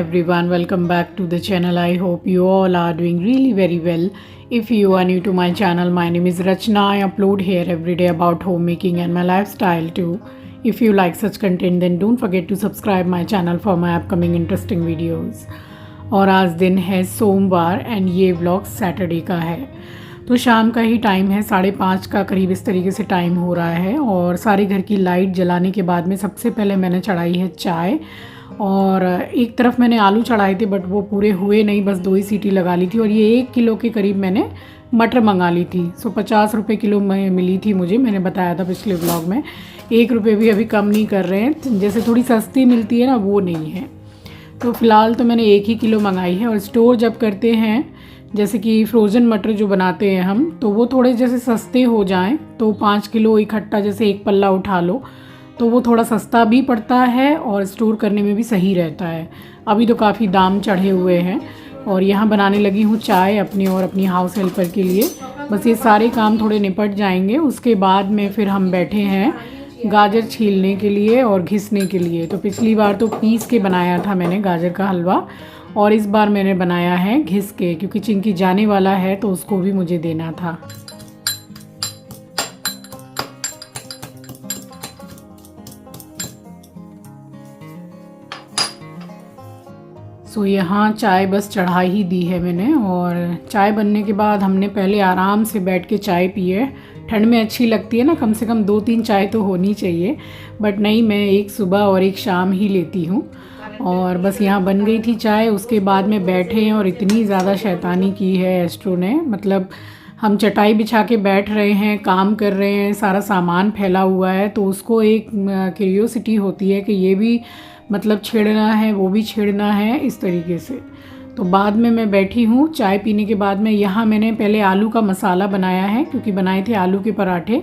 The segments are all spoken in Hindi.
everyone, welcome back to the channel. I hope you all are doing really very well. If you are new to my channel, my name is Rachna. I upload here every day about homemaking and my lifestyle too. If you like such content, then don't forget to subscribe my channel for my upcoming interesting videos. और आज दिन है सोमवार एंड ये व्लॉग सैटरडे का है, तो शाम का ही टाइम है, 5:30 का करीब इस तरीके से टाइम हो रहा है। और सारे घर की लाइट जलाने के बाद में सबसे पहले मैंने चढ़ाई है चाय, और एक तरफ मैंने आलू चढ़ाए थे बट वो पूरे हुए नहीं, बस 2 ही सीटी लगा ली थी। और ये 1 किलो के करीब मैंने मटर मंगा ली थी। 50 रुपये किलो में मिली थी मुझे, मैंने बताया था पिछले व्लॉग में। 1 रुपये भी अभी कम नहीं कर रहे हैं, जैसे थोड़ी सस्ती मिलती है ना वो नहीं है। तो फ़िलहाल तो मैंने 1 ही किलो मंगाई है। और स्टोर जब करते हैं, जैसे कि फ्रोज़न मटर जो बनाते हैं हम, तो वो थोड़े जैसे सस्ते हो जाएं तो 5 किलो इकट्ठा जैसे एक पल्ला उठा लो तो वो थोड़ा सस्ता भी पड़ता है और स्टोर करने में भी सही रहता है। अभी तो काफ़ी दाम चढ़े हुए हैं। और यहाँ बनाने लगी हूँ चाय अपनी और अपनी हाउस हेल्पर के लिए। बस ये सारे काम थोड़े निपट जाएंगे, उसके बाद में फिर हम बैठे हैं गाजर छीलने के लिए और घिसने के लिए। तो पिछली बार तो पीस के बनाया था मैंने गाजर का हलवा, और इस बार मैंने बनाया है घिस के, क्योंकि चिंकी जाने वाला है तो उसको भी मुझे देना था। सो यहाँ चाय बस चढ़ा ही दी है मैंने, और चाय बनने के बाद हमने पहले आराम से बैठ के चाय पी है। ठंड में अच्छी लगती है ना, कम से कम 2-3 चाय तो होनी चाहिए, बट नहीं, मैं एक सुबह और एक शाम ही लेती हूँ। और बस यहाँ बन गई थी चाय, उसके बाद में बैठे हैं और इतनी ज़्यादा शैतानी की है एस्ट्रो ने। मतलब हम चटाई बिछा के बैठ रहे हैं, काम कर रहे हैं, सारा सामान फैला हुआ है, तो उसको एक क्यूरियोसिटी होती है कि ये भी मतलब छेड़ना है, वो भी छेड़ना है, इस तरीके से। तो बाद में मैं बैठी हूँ चाय पीने के बाद में। यहाँ मैंने पहले आलू का मसाला बनाया है, क्योंकि बनाए थे आलू के पराठे।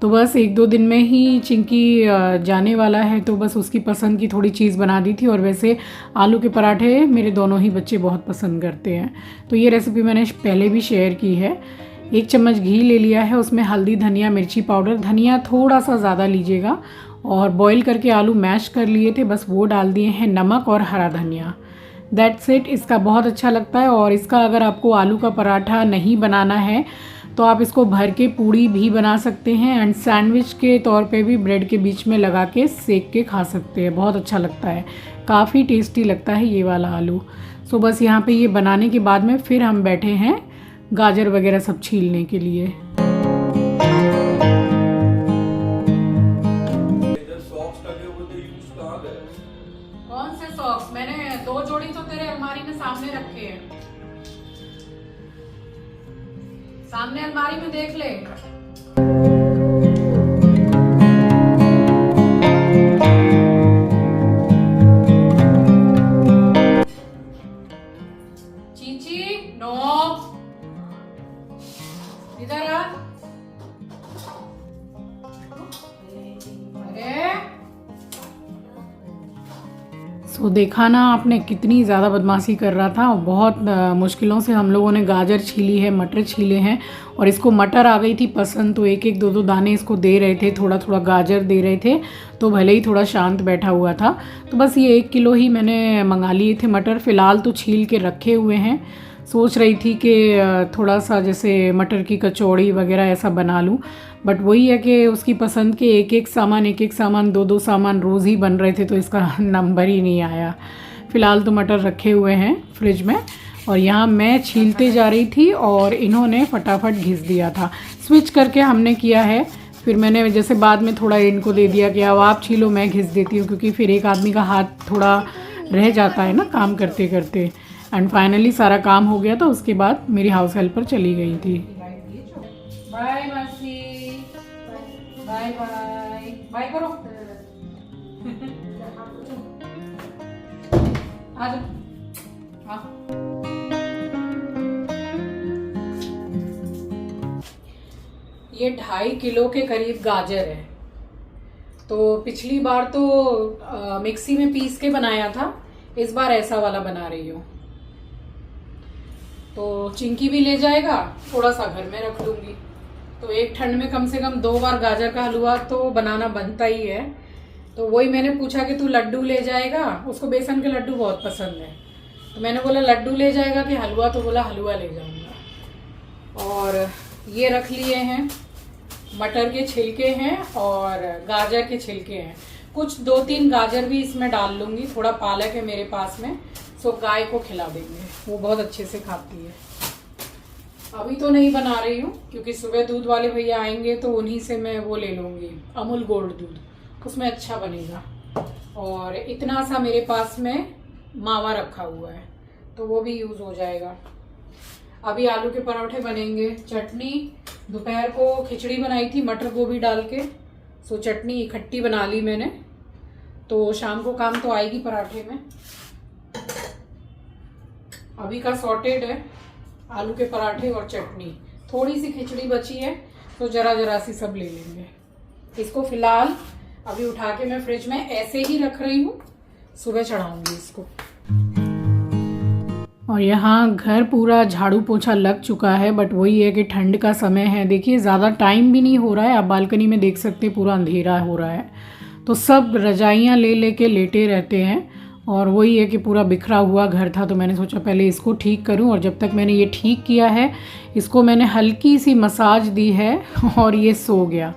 तो बस 1-2 दिन में ही चिंकी जाने वाला है, तो बस उसकी पसंद की थोड़ी चीज़ बना दी थी। और वैसे आलू के पराठे मेरे दोनों ही बच्चे बहुत पसंद करते हैं, तो ये रेसिपी मैंने पहले भी शेयर की है। 1 चम्मच घी ले लिया है, उसमें हल्दी, धनिया, मिर्ची पाउडर, धनिया थोड़ा सा ज़्यादा लीजिएगा, और बॉईल करके आलू मैश कर लिए थे, बस वो डाल दिए हैं, नमक और हरा धनिया। That's it. इसका बहुत अच्छा लगता है। और इसका अगर आपको आलू का पराठा नहीं बनाना है तो आप इसको भर के पूड़ी भी बना सकते हैं, एंड सैंडविच के तौर पे भी ब्रेड के बीच में लगा के सेक के खा सकते हैं, बहुत अच्छा लगता है, काफ़ी टेस्टी लगता है ये वाला आलू। सो बस यहाँ पे ये बनाने के बाद में फिर हम बैठे हैं गाजर वगैरह सब छीलने के लिए। कौन से सॉक्स? मैंने 2 जोड़ी तो तेरे अलमारी में सामने रखे हैं, सामने अलमारी में देख ले। चीची नो, इधर आ। अरे तो देखा ना आपने कितनी ज़्यादा बदमाशी कर रहा था। और बहुत मुश्किलों से हम लोगों ने गाजर छीली है, मटर छीले हैं, और इसको मटर आ गई थी पसंद, तो 1-1, 2-2 दाने इसको दे रहे थे, थोड़ा थोड़ा गाजर दे रहे थे, तो भले ही थोड़ा शांत बैठा हुआ था। तो बस ये 1 किलो ही मैंने मंगा लिए थे मटर, फ़िलहाल तो छील के रखे हुए हैं। सोच रही थी कि थोड़ा सा जैसे मटर की कचौड़ी वगैरह ऐसा बना लूँ, बट वही है कि उसकी पसंद के एक एक सामान 2-2 सामान रोज़ ही बन रहे थे, तो इसका नंबर ही नहीं आया। फ़िलहाल तो मटर रखे हुए हैं फ्रिज में, और यहाँ मैं छीलते जा रही थी और इन्होंने फटाफट घिस दिया था। स्विच करके हमने किया है, फिर मैंने जैसे बाद में थोड़ा इनको दे दिया कि अब आप छीलो, मैं घिस देती हूँ, क्योंकि फिर एक आदमी का हाथ थोड़ा रह जाता है ना काम करते करते। एंड फाइनली सारा काम हो गया था, उसके बाद मेरी हाउस हेल्पर चली गई थी। बाय मासी, बाय बाय, बाय करो। आ जाओ। ये 2.5 किलो के करीब गाजर है। तो पिछली बार तो मिक्सी में पीस के बनाया था, इस बार ऐसा वाला बना रही हूँ। तो चिंकी भी ले जाएगा, थोड़ा सा घर में रख लूँगी, तो एक ठंड में कम से कम 2 बार गाजर का हलवा तो बनाना बनता ही है। तो वही मैंने पूछा कि तू लड्डू ले जाएगा, उसको बेसन के लड्डू बहुत पसंद है। तो मैंने बोला लड्डू ले जाएगा कि हलवा, तो बोला हलवा ले जाऊंगा। और ये रख लिए हैं, मटर के छिलके हैं और गाजर के छिलके हैं। कुछ 2-3 गाजर भी इसमें डाल लूंगी, थोड़ा पालक है मेरे पास में, सो गाय को खिला देंगे, वो बहुत अच्छे से खाती है। अभी तो नहीं बना रही हूँ क्योंकि सुबह दूध वाले भैया आएंगे तो उन्हीं से मैं वो ले लूँगी, अमूल गोल्ड दूध, उसमें अच्छा बनेगा। और इतना सा मेरे पास में मावा रखा हुआ है तो वो भी यूज़ हो जाएगा। अभी आलू के पराठे बनेंगे। चटनी दोपहर को खिचड़ी बनाई थी मटर गोभी डाल के, सो चटनी इकट्ठी बना ली मैंने, तो शाम को काम तो आएगी पराठे में। अभी का सॉर्टेड है आलू के पराठे और चटनी, थोड़ी सी खिचड़ी बची है तो जरा सी सब ले लेंगे। इसको फिलहाल अभी उठा के मैं फ्रिज में ऐसे ही रख रही हूँ, सुबह चढ़ाऊंगी इसको। और यहाँ घर पूरा झाड़ू पोछा लग चुका है, बट वही है कि ठंड का समय है। देखिए ज़्यादा टाइम भी नहीं हो रहा है, आप बालकनी में देख सकते हैं पूरा अंधेरा हो रहा है, तो सब रजाइयाँ ले के लेटे रहते हैं। और वही है कि पूरा बिखरा हुआ घर था, तो मैंने सोचा पहले इसको ठीक करूं। और जब तक मैंने ये ठीक किया है, इसको मैंने हल्की सी मसाज दी है और ये सो गया।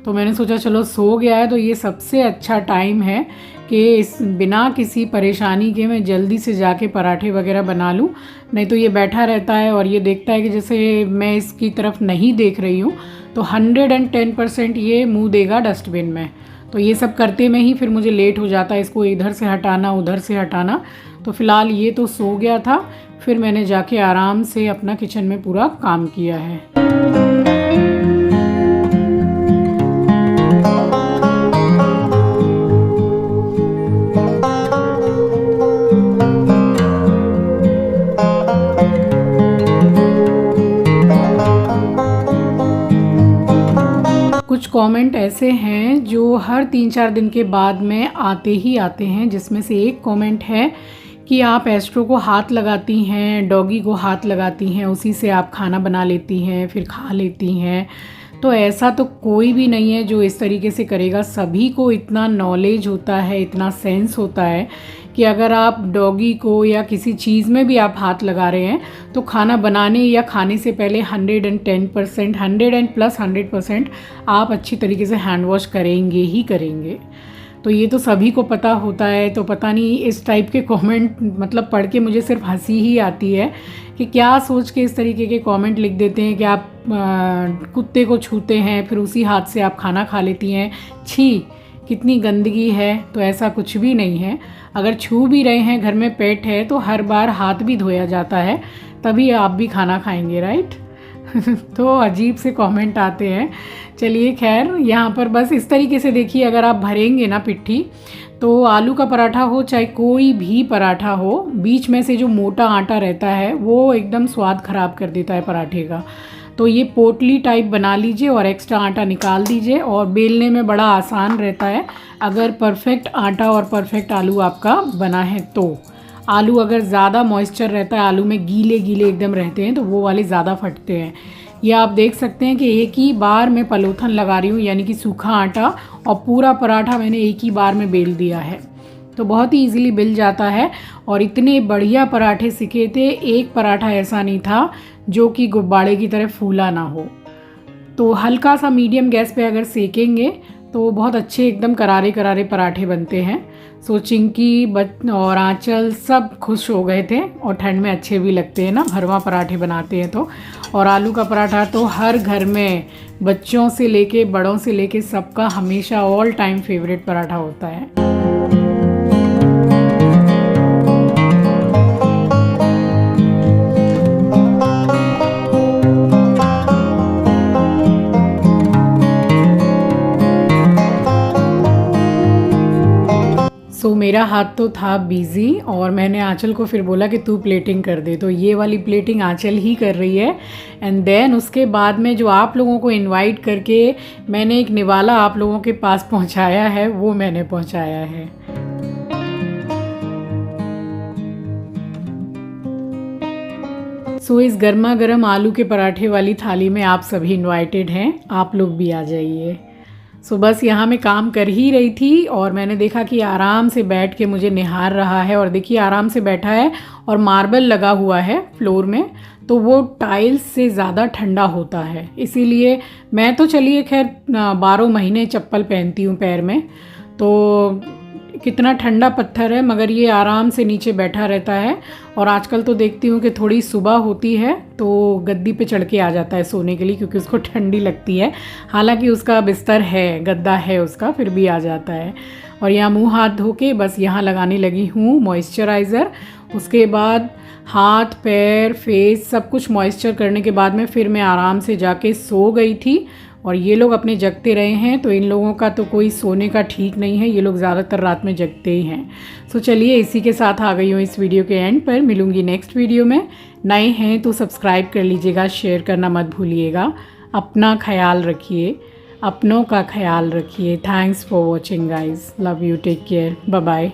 तो मैंने सोचा चलो सो गया है तो ये सबसे अच्छा टाइम है कि इस बिना किसी परेशानी के मैं जल्दी से जाके पराठे वगैरह बना लूँ। नहीं तो ये बैठा रहता है और ये देखता है कि जैसे मैं इसकी तरफ नहीं देख रही हूँ तो 110% ये मुँह देगा डस्टबिन में। तो ये सब करते में ही फिर मुझे लेट हो जाता है, इसको इधर से हटाना उधर से हटाना। तो फ़िलहाल ये तो सो गया था, फिर मैंने जाके आराम से अपना किचन में पूरा काम किया है। कुछ कमेंट ऐसे हैं जो हर 3-4 दिन के बाद में आते ही आते हैं, जिसमें से एक कमेंट है कि आप एस्ट्रो को हाथ लगाती हैं, डॉगी को हाथ लगाती हैं, उसी से आप खाना बना लेती हैं फिर खा लेती हैं। तो ऐसा तो कोई भी नहीं है जो इस तरीके से करेगा। सभी को इतना नॉलेज होता है, इतना सेंस होता है कि अगर आप डॉगी को या किसी चीज़ में भी आप हाथ लगा रहे हैं तो खाना बनाने या खाने से पहले 110%, 100% आप अच्छी तरीके से हैंड वॉश करेंगे ही करेंगे। तो ये तो सभी को पता होता है। तो पता नहीं इस टाइप के कमेंट मतलब पढ़ के मुझे सिर्फ हंसी ही आती है कि क्या सोच के इस तरीके के कमेंट लिख देते हैं कि आप कुत्ते को छूते हैं फिर उसी हाथ से आप खाना खा लेती हैं, छी कितनी गंदगी है। तो ऐसा कुछ भी नहीं है। अगर छू भी रहे हैं, घर में पेट है, तो हर बार हाथ भी धोया जाता है, तभी आप भी खाना खाएंगे, राइट। तो अजीब से कमेंट आते हैं। चलिए खैर, यहाँ पर बस इस तरीके से देखिए, अगर आप भरेंगे ना पिट्ठी, तो आलू का पराठा हो चाहे कोई भी पराठा हो, बीच में से जो मोटा आटा रहता है वो एकदम स्वाद ख़राब कर देता है पराठे का। तो ये पोटली टाइप बना लीजिए और एक्स्ट्रा आटा निकाल दीजिए, और बेलने में बड़ा आसान रहता है अगर परफेक्ट आटा और परफेक्ट आलू आपका बना है तो। आलू अगर ज़्यादा मॉइस्चर रहता है, आलू में गीले गीले एकदम रहते हैं, तो वो वाले ज़्यादा फटते हैं। ये आप देख सकते हैं कि एक ही बार में पलोथन लगा रही हूँ, यानी कि सूखा आटा, और पूरा पराठा मैंने एक ही बार में बेल दिया है, तो बहुत ही इजीली बिल जाता है। और इतने बढ़िया पराठे सिके थे, एक पराठा ऐसा नहीं था जो कि गुब्बारे की तरह फूला ना हो। तो हल्का सा मीडियम गैस पे अगर सेकेंगे तो बहुत अच्छे एकदम करारे करारे पराठे बनते हैं। सो चिंकी और आंचल सब खुश हो गए थे, और ठंड में अच्छे भी लगते हैं ना भरवा पराठे बनाते हैं तो। और आलू का पराठा तो हर घर में बच्चों से लेके बड़ों से लेके सबका हमेशा ऑल टाइम फेवरेट पराठा होता है। तो मेरा हाथ तो था बिज़ी, और मैंने आंचल को फिर बोला कि तू प्लेटिंग कर दे, तो ये वाली प्लेटिंग आंचल ही कर रही है। एंड देन उसके बाद में जो आप लोगों को इनवाइट करके मैंने एक निवाला आप लोगों के पास पहुंचाया है, वो मैंने पहुंचाया है। सो इस गर्मा गर्म आलू के पराठे वाली थाली में आप सभी इनवाइटेड हैं, आप लोग भी आ जाइए। सो बस यहाँ मैं काम कर ही रही थी और मैंने देखा कि आराम से बैठ के मुझे निहार रहा है। और देखिए आराम से बैठा है और मार्बल लगा हुआ है फ्लोर में, तो वो टाइल्स से ज़्यादा ठंडा होता है। इसीलिए मैं तो चलिए खैर 12 महीने चप्पल पहनती हूँ पैर में, तो कितना ठंडा पत्थर है मगर ये आराम से नीचे बैठा रहता है। और आजकल तो देखती हूँ कि थोड़ी सुबह होती है तो गद्दी पे चढ़ के आ जाता है सोने के लिए, क्योंकि उसको ठंडी लगती है। हालांकि उसका बिस्तर है, गद्दा है उसका, फिर भी आ जाता है। और यहाँ मुंह हाथ धो के बस यहाँ लगाने लगी हूँ मॉइस्चराइज़र। उसके बाद हाथ पैर फेस सब कुछ मॉइस्चर करने के बाद में फिर मैं आराम से जाके सो गई थी। और ये लोग अपने जगते रहे हैं, तो इन लोगों का तो कोई सोने का ठीक नहीं है, ये लोग ज़्यादातर रात में जगते ही हैं। सो चलिए इसी के साथ आ गई हूँ इस वीडियो के एंड पर। मिलूँगी नेक्स्ट वीडियो में। नए हैं तो सब्सक्राइब कर लीजिएगा, शेयर करना मत भूलिएगा। अपना ख्याल रखिए, अपनों का ख्याल रखिए। Thanks for watching guys, love you, take care, bye bye.